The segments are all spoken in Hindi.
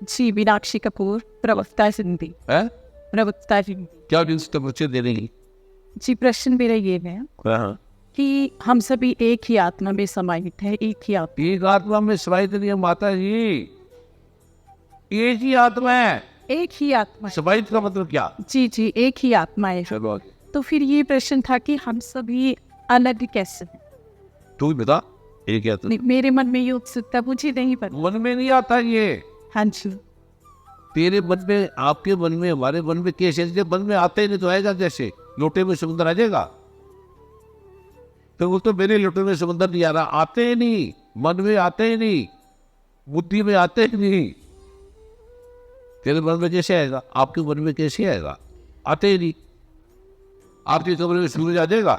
जी, मीनाक्षी कपूर, प्रवक्ता हिंदी। है प्रवक्ता हिंदी। क्या न्यूज का बच्चे दे रही? जी, प्रश्न मेरा ये है हाँ, कि हम सभी एक ही आत्मा में समाहित है, एक ही आत्मा। एक आत्मा में समाहित नहीं है माता जी, एक ही आत्मा है। एक ही आत्मा है। समाहित का मतलब क्या? जी जी, एक ही आत्मा है। चलो आगे। तो फिर ये प्रश्न था कि हम सभी अलग कैसे हैं? तू ही बता, ये क्या था? नहीं, मेरे मन में ये उत्सुकता, मुझे नहीं पता। मन में नहीं आता ये। हाँ जी। तेरे मन में, आपके मन में, हमारे मन में कैसे? जब मन में आते ही नहीं तो आएगा कैसे? लोटे में समुद्र आ जाएगा? तो वो तो मेरे लोटे में समुद्र नहीं आ रहा, आते ही नहीं, मन में आते ही नहीं, बुद्धि में आते ही नहीं। तेरे मन में कैसे आएगा? आपके मन में कैसे आएगा? आते ही नहीं। आपके कमरे में सूरज आ जाएगा?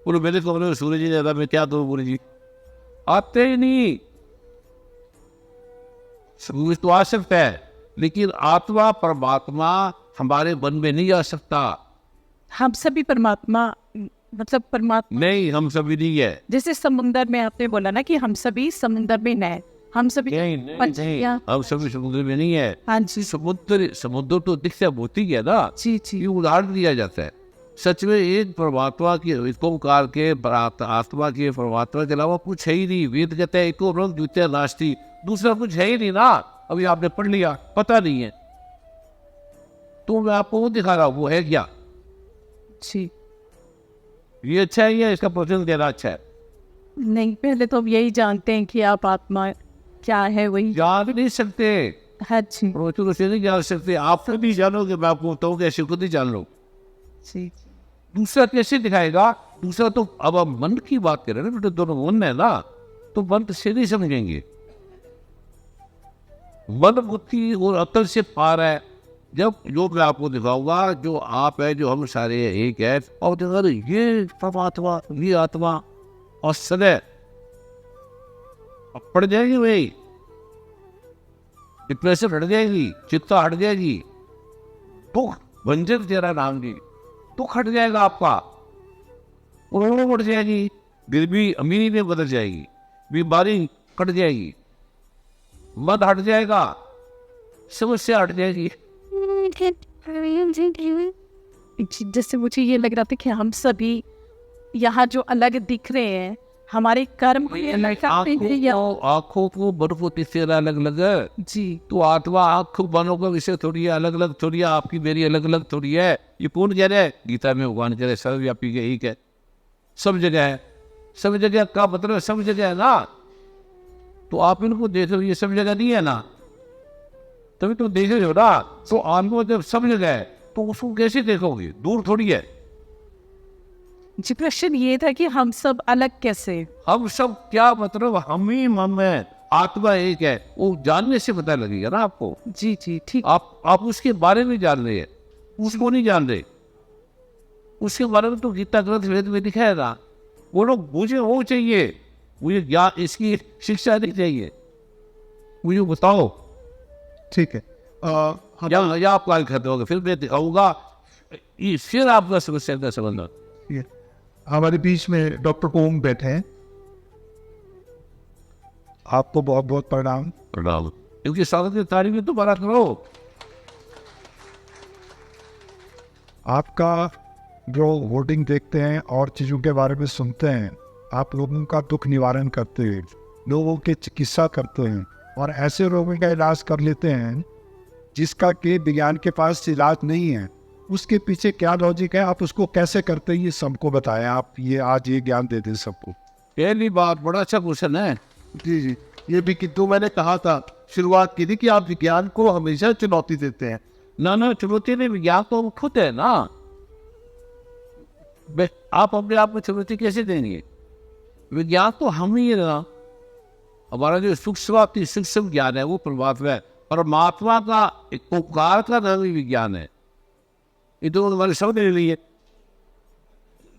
बोलो मेरे कमरे में सूरज ही नहीं आता, मैं क्या करूं? बोले जी आते ही नहीं। सूरज तो आ सकता है, लेकिन आत्मा परमात्मा हमारे मन में नहीं आ सकता। हम सभी परमात्मा, मतलब परमात्मा नहीं, हम सभी नहीं है। जैसे समुंदर में आपने बोला ना कि हम सभी समुंदर में हैं, हम सभी नहीं, मछलियाँ। हम सभी समुद्र में नहीं है। हाँ जी। समुद्र समुद्र तो दिखता मोती है ना। जी जी। ये उदाहरण दिया जाता है। सच में एक परमात्मा के, एक ओंकार के, आत्मा के, परमात्मा के अलावा कुछ है ही नहीं। वेद कहते हैं एको ब्रह्म द्वितीय नास्ति, दूसरा कुछ है ही नहीं ना। अभी आपने पढ़ लिया, पता नहीं है तो मैं आपको वो दिखा रहा हूँ, वो है क्या? जी। ये अच्छा है या इसका प्रश्न देना अच्छा है? नहीं, पहले तो हम यही जानते हैं कि आप आत्मा क्या है, वही। जान नहीं सकते, हाँ जी। प्रवचनों से नहीं जान सकते। आप खुद ही जानोगे, मैं आपको बताऊँ कैसे खुद ही जान लो। जी। दूसरा कैसे दिखाएगा? दूसरा तो अब हम मन की बात कर रहे हैं ना बेटे, दोनों मन है ना, तो मन से नहीं समझेंगे। मन बुद्धि और अकल से पार है। जब जो मैं आपको दिखाऊंगा, जो आप है, जो हम सारे एक है, और देखा ये परमात्मा, ये आत्मा और सदैव अब पड़ जाएगी भाई, डिप्रेशन हट जाएगी, चिंता हट जाएगी, दुख भंजन तेरा नाम जी, दुख हट जाएगा आपका, उन्होंने बढ़ जाएगी, गरीबी अमीरी में बदल जाएगी, बीमारी कट जाएगी, मद हट जाएगा, समस्या हट जाएगी। जैसे मुझे ये लग रहा था कि हम सभी यहाँ जो अलग दिख रहे हैं, हमारे कर्म भी अलग हैं या। आंखों को बर्फोती से अलग अलग जी। तो आत्मा आंख बनो का विषय थोड़ी है, अलग अलग थोड़ी है, आपकी मेरी अलग अलग थोड़ी है। ये कौन कह रहा है? गीता में भगवान कह रहे हैं सर्वव्यापी के एक है, सब जगह है। सब जगह का मतलब सब जगह है ना, तो आप इनको देखो, ये सब जगह नहीं है ना, तभी तो देख रहे हो ना। तो आत्मा जब सब जगह है तो उसको कैसे देखोगे? दूर थोड़ी है। जी, प्रश्न ये था कि हम सब अलग कैसे? हम सब क्या मतलब? हम ही हम है, आत्मा एक है, वो जानने से पता लगेगा ना आपको। जी जी, ठीक। आप उसके बारे में जान रहे हैं, उसको नहीं जान रहे। उसके बारे में तो गीता ग्रंथ वेद में दिखाया था। वो लोग मुझे वो चाहिए, मुझे ज्ञान, इसकी शिक्षा नहीं चाहिए, मुझे बताओ। ठीक है। या आप काल करते होगे, फिर मैं दिखाऊंगा, फिर आपका समस्या का समझना। हमारे बीच में डॉक्टर ओम बैठे हैं, आपको बहुत बहुत प्रणाम। प्रणाम। क्योंकि स्वागत की तारीफ दोबारा करो। आपका जो वोटिंग देखते हैं और चीज़ों के बारे में सुनते हैं, आप लोगों का दुख निवारण करते हैं, लोगों की चिकित्सा करते हैं और ऐसे रोगों का इलाज कर लेते हैं जिसका कि विज्ञान के पास इलाज नहीं है। उसके पीछे क्या लॉजिक है, आप उसको कैसे करते हैं, ये सबको बताएं। आप ये आज ये ज्ञान दे दें सबको। पहली बात, बड़ा अच्छा क्वेश्चन है। जी जी, ये भी किंतु मैंने कहा था, शुरुआत की थी कि आप विज्ञान को हमेशा चुनौती देते हैं। ना चुनौती नहीं, विज्ञान तो खुद है ना। आप अपने आप में चुनौती कैसे देंगे? विज्ञान तो हम ही है ना। हमारा जो सूक्ष्म ज्ञान है वो परमात्मा है। परमात्मा का एक उपकार का नाम ही विज्ञान है। ये तो हमारे शब्द ले लिए।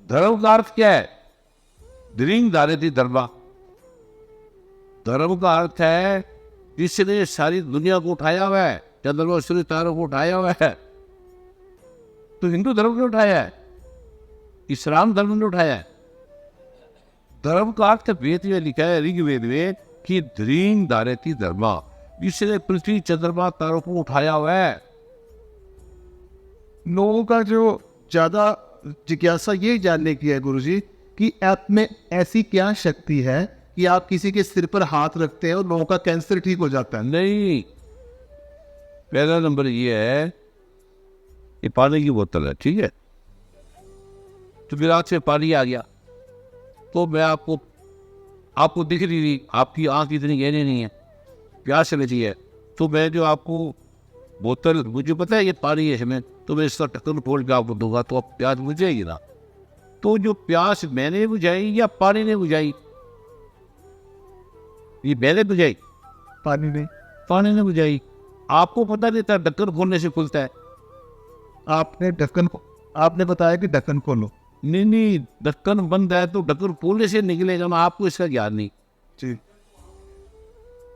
धर्म का अर्थ क्या है? द्रिंग धारयति धर्मा। धर्म का अर्थ है जिसने सारी दुनिया को उठाया हुआ है, चंद्रमा सूर्य तारों को उठाया हुआ है। तो हिंदू धर्म ने उठाया है, इस्लाम धर्म ने उठाया है। धर्म का अर्थ वेद में लिखा है, ऋग्वेद में, कि द्रिंग धारयति धर्मा। जिसने पृथ्वी चंद्रमा तारों को उठाया हुआ है। लोगों का जो ज्यादा जिज्ञासा ये जानने की है गुरुजी कि आप में ऐसी क्या शक्ति है कि आप किसी के सिर पर हाथ रखते हैं और लोगों का कैंसर ठीक हो जाता है। नहीं, पहला नंबर ये है, ये पानी की बोतल है, ठीक है। तो गिलास से पानी आ गया तो मैं आपको दिख रही थी, आपकी आंख इतनी गहरी नहीं है, प्यास लगी है, तो मैं जो आपको बोतल, मुझे पता है ये पानी है इसमें, तो मैं इसका ढक्कन खोल के आपको दूंगा तो आप प्यास बुझेगी ना। तो जो प्यास मैंने बुझाई या पानी ने बुझाई? ये मैंने बुझाई, पानी ने बुझाई। आपको पता नहीं था ढक्कन खोलने से खुलता है। आपने बताया कि ढक्कन खोलो। नहीं, ढक्कन बंद है तो ढक्कन खोलने से निकलेगा ना, आपको इसका ज्ञान नहीं। जी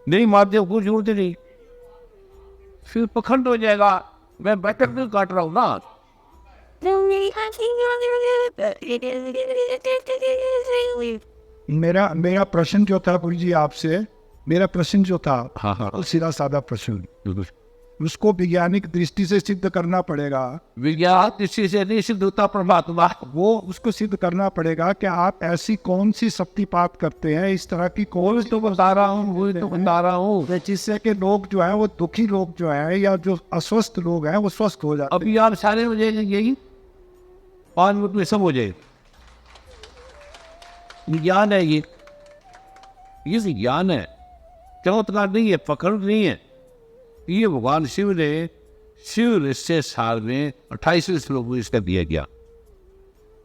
नहीं, माध्यम को जरूरत नहीं, फिर पखंड हो जाएगा। मैं बैठक भी काट रहा हूँ ना। मेरा प्रश्न जो था गुरु जी आपसे, मेरा प्रश्न जो था हाँ। वो सीधा साधा प्रश्न, उसको वैज्ञानिक दृष्टि से सिद्ध करना पड़ेगा। विज्ञान दृष्टि से नहीं सिद्ध होता परमात्मा। वो उसको सिद्ध करना पड़ेगा कि आप ऐसी कौन सी शक्तिपात करते हैं, इस तरह की कौन तो बता रहा हूँ जिससे कि लोग जो है वो दुखी लोग जो है या जो अस्वस्थ लोग हैं वो स्वस्थ हो जाते हैं। अभी आप सारे हो जाएंगे, 5 मिनट में सब हो जाएगा। विज्ञान है ये विज्ञान है, चमत्कार नहीं है, पकड़ नहीं है। ये भगवान शिव ने साल में 28वें श्लोक में इसका दिया गया।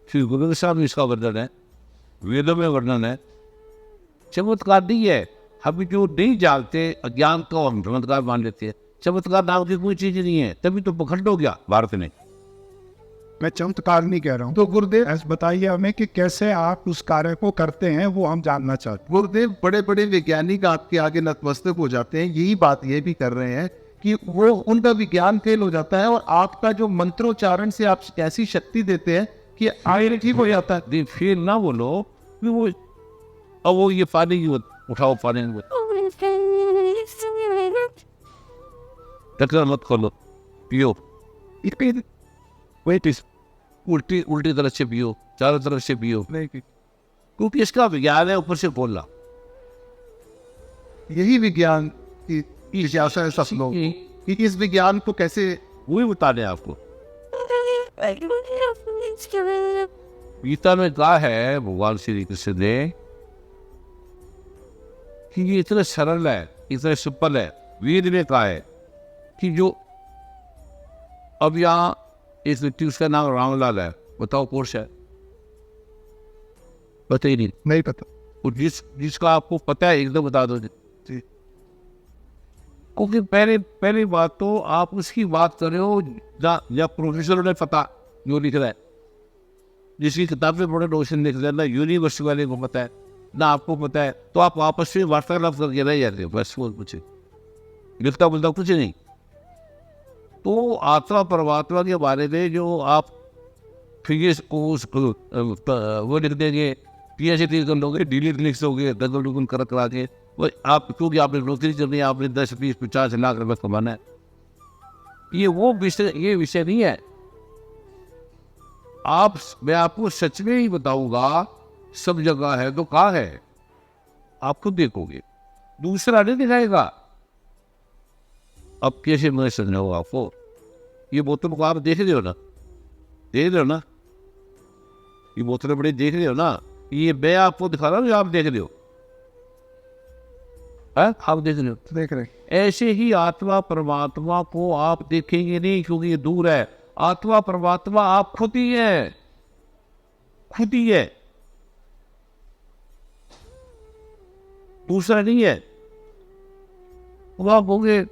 श्री गुरु गोविंद साहब में इसका वर्णन है, वेदों में वर्णन है। चमत्कार नहीं है। हम जो नहीं जानते, अज्ञान को हम चमत्कार मान लेते हैं। चमत्कार नाम की कोई चीज नहीं है, तभी तो पखंड हो गया भारत में। मैं चमत्कार नहीं कह रहा हूँ। तो गुरुदेव ऐसे बताइए हमें कि कैसे आप उस कार्य को करते हैं, वो हम जानना चाहते हैं। गुरुदेव बड़े बड़े वैज्ञानिक आपके आगे नतमस्तक हो जाते हैं, यही बात ये भी कर रहे हैं कि वो उनका विज्ञान फेल हो जाता है और आपका जो मंत्रोच्चारण से आप ऐसी शक्ति देते हैं कि आगे ठीक हो जाता है। फिर ना बोलो वो, अब वो ये पानी की उठाओ, पानी ढक्कन मत खोलो, पियो। उल्टी तरफ से पियो, चारों तरफ से पियो, क्योंकि इसका विज्ञान है ऊपर से बोलना। यही विज्ञान की जिज्ञासा है सब लोग कि इस विज्ञान को कैसे, वही बता दें आपको। गीता में कहा है भगवान श्री कृष्ण ने कि ये इतना सरल है, इतना सिंपल है। वेद में कहा है कि जो अब यहाँ इस व्यक्ति, उसका नाम रामलाल है, बताओ कौन सा है? पता ही नहीं पता। और जिसका आपको पता है एकदम बता दो जी। क्योंकि पहली बात तो आप उसकी बात कर रहे हो या प्रोफेसर ने पता जो लिख रहा है, जिसकी किताबें बड़े रोशन लिख रहे हैं, ना यूनिवर्सिटी वाले को पता है ना आपको पता है, तो आप आपस में वार्तालाप करके रह जाते हो, बस वो कुछ लिखता बोलता कुछ नहीं। तो आत्मा परमात्मा के बारे में जो आप फिजिक्स को वो लिख देंगे, पीएचडी कर लोगे, डिलीट लिख दोगे, दगल कर करा के, वो आप, क्योंकि आपने नौकरी करनी है, आपने 10, 20, 50 लाख रुपये कमाना है। ये विषय नहीं है। मैं आपको सच में ही बताऊंगा, सब जगह है तो कहाँ है, आप खुद देखोगे, दूसरा नहीं दिखाएगा। अब कैसे मैं समझाऊंगा आपको? ये बोतल को आप देख रहे हो ना, ये बोतलें बड़ी देख रहे हो ना, ये मैं आपको दिखा रहा हूँ, आप देख रहे हो, आप देख रहे हो। ऐसे ही आत्मा परमात्मा को आप देखेंगे नहीं, क्योंकि ये दूर है। आत्मा परमात्मा आप खुद ही है, दूसरा नहीं है। अब आप होंगे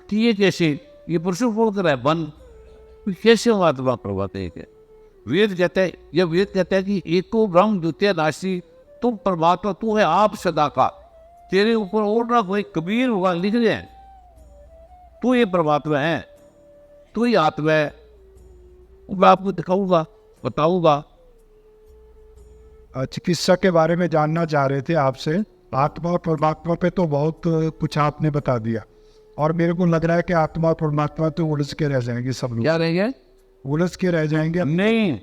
कि ये कैसे, ये परसों बोल कर है बन, कैसे हो आत्मा परमात्मा एक है? वेद कहता है, जब वेद कहता है कि एको ब्रह्म द्वितीय नासी, तुम परमात्मा, तू है आप सदा का, तेरे ऊपर और ना कोई। कबीर होगा लिख रहे हैं, तू ये परमात्मा है, तू ही आत्मा है। मैं आपको दिखाऊंगा, बताऊंगा। चिकित्सा के बारे में जानना चाह रहे थे आपसे आत्मा और परमात्मा पे तो बहुत कुछ आपने बता दिया, और मेरे को लग रहा है कि आत्मा और परमात्मा तो उलझ के रह जाएंगे सब लोग, क्या रह गया? उलझ के रह जाएंगे। नहीं,